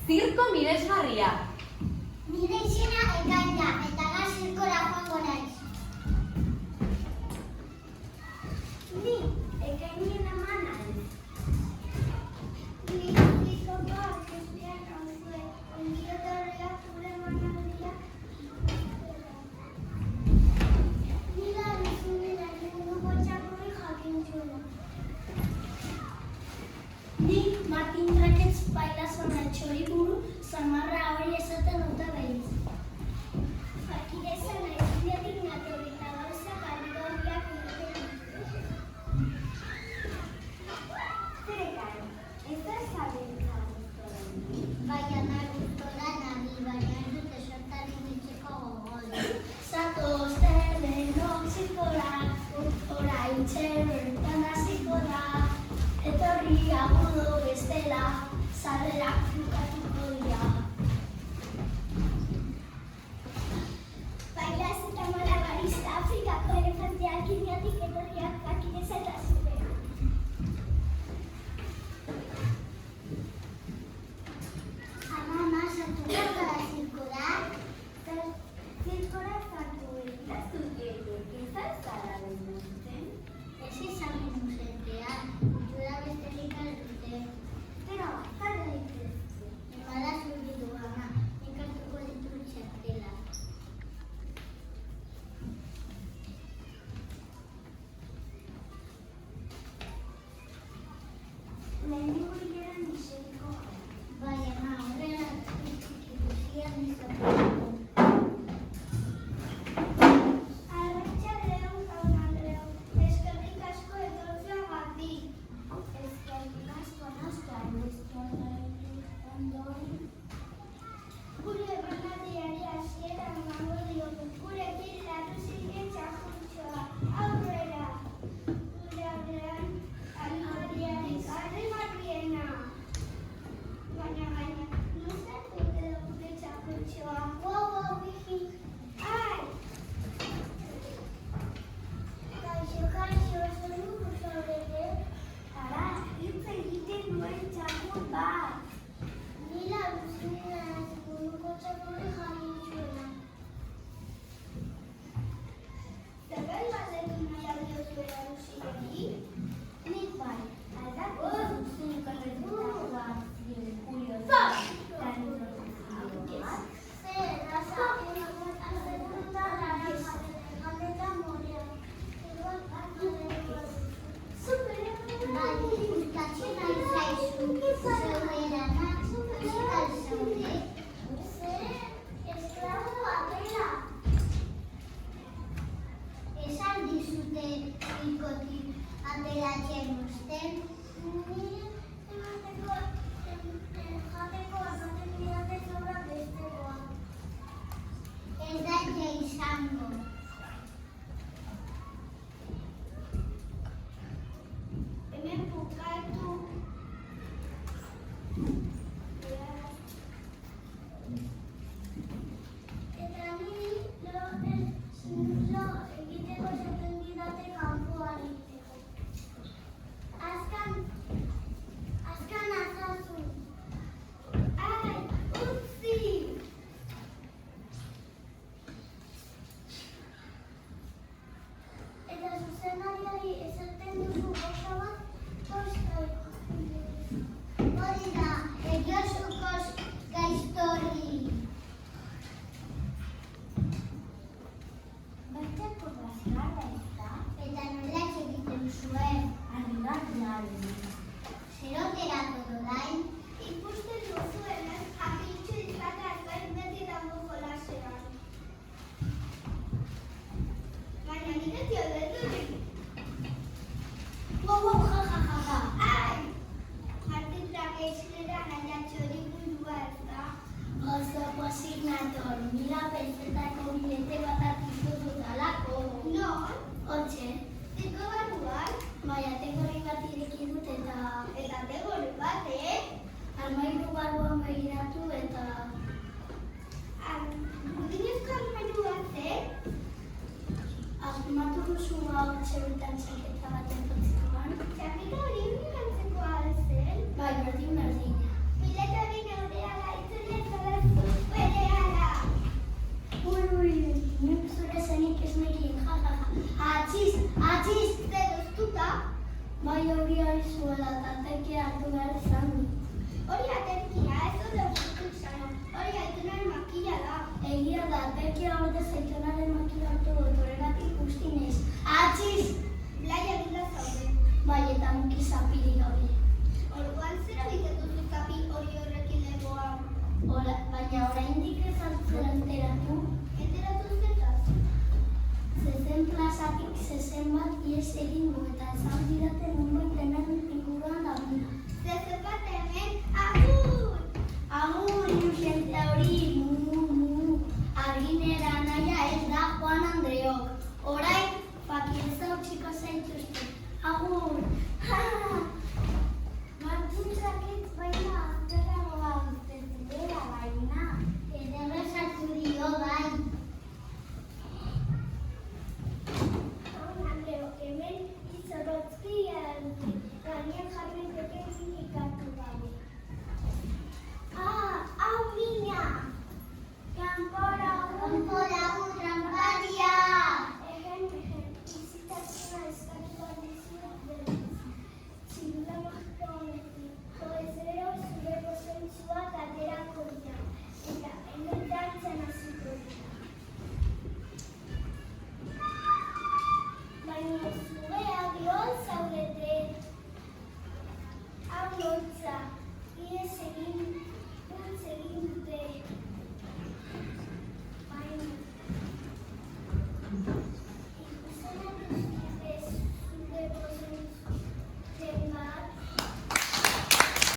Zirko miresgarria. Nire izena Ekaina, eta gaur zirkora joango naiz. Ni Ekainien ama naiz. Ni zirkoak espian nauzue, ongi etorriak zure emanaldia. Ni Larizunera munduko txakurri jakintzuela. Ni Martin Traketz Pailazona txoriburu samarra hori esaten dute behiz. Fakireza naiz biatik natorri eta gauzak argorriak egiten dituzte. Zer ekan, ez da zabiltza guztoren. Baina guztora nabil, baina ez dute sortari ditzeko gogol. Zatoz denok zirkora, oraintxe bertan hasiko da. Etorri agudo bestela, sarrerak bukatuko dira. Bailaz eta malabarista Afrikako elefanteak Keniatik etorriak Fakireza eta zubera. Ama, sartuko gara zirkora? Zirkora sartu eta zugetek, ez zara behintzen? Ez izan musentean. Pero, jarra dituzte. Emala zuritu ama, enkartuko ditu txartela. Lehenengo hileran iseriko gara. Bai, ama, horrela ikusian izateko. Arratsaldeon, jaun Andreu. Eskerrik asko etortzeagatik. Eskerrik asko nostran ondoren. Gure emanaldiari hasiera emango diogu. Gurekin Larruziren txakurtxoa. Aurrera! Gure aurrean animaliarik harrigarriena. Baina, luzatu edo gure txakurtxoa. Wow, bihi! Ai! Kaixo, zoru zaudete? Ara, hitz egiten duen txakur bat. Ni Larruzinera naiz munduko txakurri jakintzuela. Zerbait galdetu nahi al diozu Larruzineri? Nik bai, aldatu zuzun konretutako bat ziren kuriosoak eta introdukzioak. Zer, erraza, azetuta naiz, galdeta morea. Bai, gustatzen ari zaizu, zeuderanak, musikal zaude. Zer, esklabo batela. Esan dizute zirkotik ateratzen uzten. Nire jateko azaten didate zobra bestekoa. Ez da izango. Hemen bukatu. Eta niri lo egiteko esaten didate kanpoan egiteko. Azkan azazu. Ai, utzi! Eta zuzenariari esaten duzu gauza bat, hori da, egiozukoz gaiztorri. Baitako bazkarra ez da? Eta nola egiten zuen? Arrigarriaren. Zeroterako dodain? Ikusten duzuenez, jakintxu izataz gain beti dago jolasean. Baina nik ez diodeturik. Wow, ja. Ai! Martin Traketznera naia txoriburua ez da? Oso pozik nator, mila pentsetako bilete bat artizu dudalako. Non? Hortxe. Zirko barruan? Baina tegorri bat ireki dut eta tegorri bat, Armairu barruan begiratu eta... Burdinezko armairu bat, Asmatu duzu hau txerutan txaketa bat entotzikoan? Txaketa hori unirantzekoa zen? Bai, berdin. Bilete hori neureala hori zuela tateke hartu behar izan du. Hori aterkia, ez dut euskatu izan. Hori aitonaren makila da. Egia da, aterkia ordez aitonaren makila hartu dut, horregatik guztinez. Atxiz! Blaia dira zaude. Bai, eta muki zapirik gabe. Orduan zera bitetu zuzapi hori horrekin legoa. Baina oraindik ez hartzera enteratu. Enteratu zetaz? Zezen plazatik zezen bat ies egin du eta esan didate